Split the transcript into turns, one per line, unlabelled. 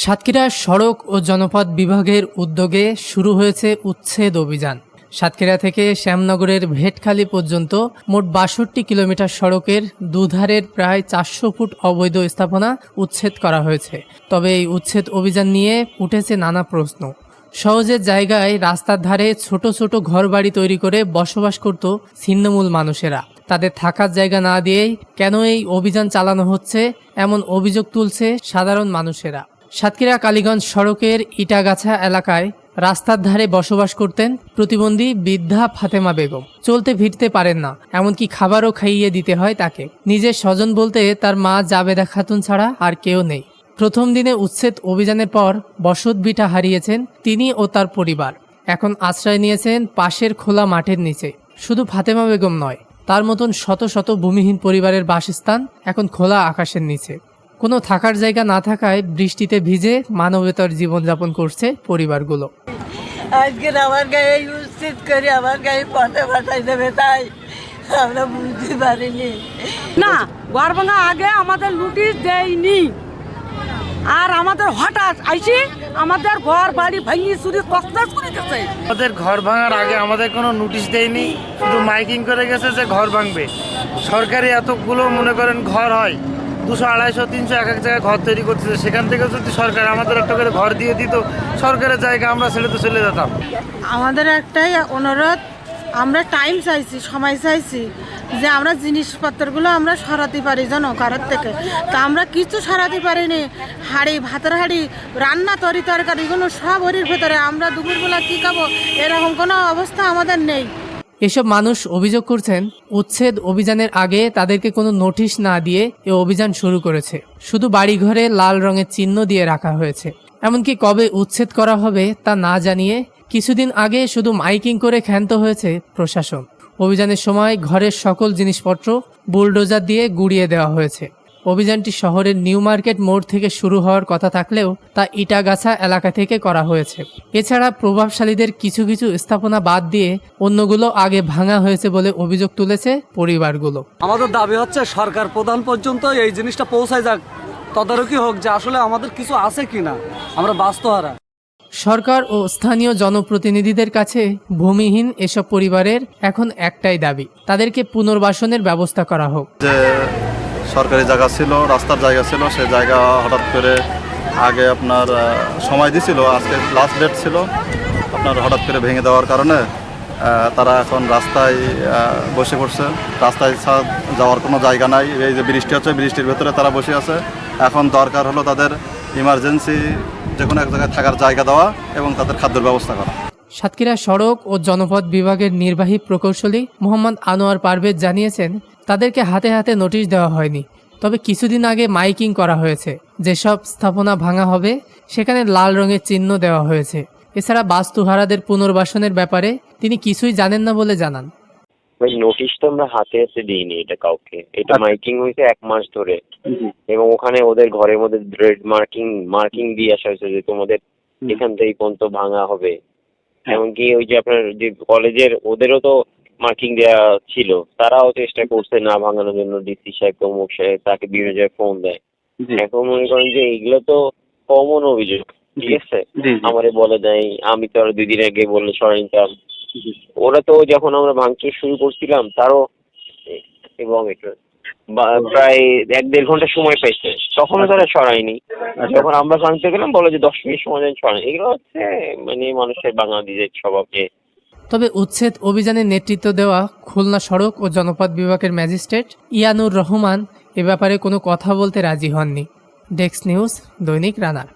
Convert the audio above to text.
সাতক্ষীরা সড়ক ও জনপথ বিভাগের উদ্যোগে শুরু হয়েছে উচ্ছেদ অভিযান। সাতক্ষীরা থেকে শ্যামনগরের ভেটখালি পর্যন্ত মোট ৬২ কিলোমিটার সড়কের দুধারের প্রায় ৪০০ ফুট অবৈধ স্থাপনা উচ্ছেদ করা হয়েছে। তবে এই উচ্ছেদ অভিযান নিয়ে উঠেছে নানা প্রশ্ন। সহজের জায়গায় রাস্তার ধারে ছোট ছোট ঘরবাড়ি তৈরি করে বসবাস করত ছিন্নমূল মানুষেরা। তাদের থাকার জায়গা না দিয়েই কেন এই অভিযান চালানো হচ্ছে, এমন অভিযোগ তুলছে সাধারণ মানুষেরা। সাতক্ষীরা কালীগঞ্জ সড়কের ইটাগাছা এলাকায় রাস্তার ধারে বসবাস করতেন প্রতিবন্ধী বৃদ্ধা ফাতেমা বেগম। চলতে ফিরতে পারেন না, এমনকি খাবারও খাইয়ে দিতে হয় তাকে। নিজের স্বজন বলতে তার মা জাবেদা খাতুন ছাড়া আর কেউ নেই। প্রথম দিনে উচ্ছেদ অভিযানের পর বসত ভিটা হারিয়েছেন তিনি ও তার পরিবার। এখন আশ্রয় নিয়েছেন পাশের খোলা মাঠের নিচে। শুধু ফাতেমা বেগম নয়, তার মতন শত শত ভূমিহীন পরিবারের বাসস্থান এখন খোলা আকাশের নিচে। কোনো থাকার জায়গা না থাকায় বৃষ্টিতে ভিজে মানবেতর জীবনযাপন করছে পরিবারগুলো।
আজকে আমার গায়ে উচ্ছেদ করে আমার গায়ে পথে পাঠাই দেবে, তাই আমরা বুঝতে পারিনি।
না, ঘর ভাঙা আগে আমাদের নোটিশ দেয়নি, আর আমাদের হঠাৎ আইসি আমাদের ঘর বাড়ি ভাঙি চুরি কষ্ট করে গেছে।
আমাদের ঘর ভাঙার আগে আমাদের কোনো নোটিশ দেয়নি, শুধু মাইকিং করে গেছে যে ঘর ভাঙবে। সরকারি এতগুলো মনে করেন ঘর হয়, 200, 250, 300 এক এক জায়গায় ঘর তৈরি করতেছে। সেখান থেকে যদি সরকার আমাদের একটা করে ঘর দিয়ে দিত, সরকারের জায়গা আমরা ছেড়ে তো চলে যেতাম।
আমাদের একটাই অনুরোধ, আমরা টাইম চাইছি, সময় চাইছি যে আমরা জিনিসপত্রগুলো আমরা সরাতে পারি জনকারের থেকে। তা আমরা কিছু সরাতে পারিনি। হাঁড়ি, ভাতের হাঁড়ি, রান্না তরকারিগুলো সব ওরির ভেতরে। আমরা দুপুরবেলা কী খাবো এরকম কোনো অবস্থা আমাদের নেই।
এসব মানুষ অভিযোগ করছেন উচ্ছেদ অভিযানের আগে তাদেরকে কোনো নোটিশ না দিয়ে এ অভিযান শুরু করেছে। শুধু বাড়িঘরে লাল রঙের চিহ্ন দিয়ে রাখা হয়েছে। এমনকি কবে উচ্ছেদ করা হবে তা না জানিয়ে কিছুদিন আগে শুধু মাইকিং করে ক্ষান্ত হয়েছে প্রশাসন। অভিযানের সময় ঘরের সকল জিনিসপত্র বুলডোজার দিয়ে গুঁড়িয়ে দেওয়া হয়েছে। অভিযানটি শহরের নিউ মার্কেট মোড় থেকে শুরু হওয়ার কথা থাকলেও তা ইটাগাছা এলাকা থেকে করা হয়েছে। এছাড়া প্রভাবশালীদের কিছু কিছু স্থাপনা বাদ দিয়ে অন্যগুলো আগে ভাঙা হয়েছে বলে অভিযোগ তুলেছে পরিবারগুলো।
আমাদের দাবি হচ্ছে সরকার প্রধান পর্যন্ত এই জিনিসটা পৌঁছায় যাক, তদারকি হোক যে আসলে আমাদের কিছু আছে কিনা, আমরা বাস্তহারা।
সরকার ও স্থানীয় জনপ্রতিনিধিদের কাছে ভূমিহীন এসব পরিবারের এখন একটাই দাবি, তাদেরকে পুনর্বাসনের ব্যবস্থা করা হোক।
যে সরকারি জায়গা ছিল, রাস্তার জায়গা ছিল, সে জায়গা হঠাৎ করে আগে আপনার সময় দিছিল, আজকে লাস্ট ডেট ছিল, আপনার হঠাৎ করে ভেঙে দেওয়ার কারণে তারা এখন রাস্তায় বসে পড়ছে। রাস্তায় যাওয়ার কোনো জায়গা নাই। এই যে বৃষ্টি হচ্ছে, বৃষ্টির ভেতরে তারা বসে আছে। এখন দরকার হলো তাদের ইমার্জেন্সি যে কোনো এক জায়গায় থাকার জায়গা দেওয়া এবং তাদের খাদ্যের ব্যবস্থা করা।
সাতক্ষীরা সড়ক ও জনপথ বিভাগের নির্বাহী প্রকৌশলী মোহাম্মদ আনোয়ার পারভেজ জানিয়েছেন, তাদেরকে হাতে হাতে নোটিশ দেওয়া হয়নি, তবে কিছুদিন আগে মাইকিং করা হয়েছে। যেসব স্থাপনা ভাঙা হবে সেখানে লাল রঙের চিহ্ন দেওয়া হয়েছে। এছাড়া বাস্তুহারাদের পুনর্বাসনের ব্যাপারে তিনি কিছুই জানেন না বলে জানান।
ভাই, নোটিশ তো আমরা হাতে হাতে দিইনি এটা কাউকে। এটা মাইকিং হয়েছে 1 মাস ধরে, এবং ওখানে ওদের ঘরের মধ্যে ড্রেড মার্কিং দিয়ে আসা হয়েছে যে তোমাদের এখান থেকে পর্যন্ত ভাঙা হবে। এমনকি ওই যে আপনার যে কলেজের, ওদেরও তো মার্কিং দেওয়া ছিল, তারাও চেষ্টা করছে না ভাঙানোর জন্য। ডিসি সাহেব, প্রমুখ সাহেব তাকে বিভিন্ন জায়গায় ফোন দেয়। এখন মনে করেন যে এইগুলো তো কমন অভিযোগ, ঠিক আছে, আমারে বলে দেয়, আমি তো আর 2 দিন আগে বললে সরাই নিতাম। ওরা তো যখন আমরা ভাঙচুর শুরু করছিলাম তারও এবং প্রায় 1-1.5 ঘন্টা সময় পাইছে, তখনও তারা সরায়নি। যখন আমরা ভাঙতে গেলাম বলে যে 10 মিনিট সময় দেন, সরাই। এগুলো হচ্ছে মানে মানুষের বাঙালিদের স্বভাবকে।
তবে উচ্ছেদ অভিযানে নেতৃত্ব দেওয়া খুলনা সড়ক ও জনপথ বিভাগের ম্যাজিস্ট্রেট ইয়ানুর রহমান এ ব্যাপারে কোনো কথা বলতে রাজি হননি। ডেস্ক নিউজ, দৈনিক রানার।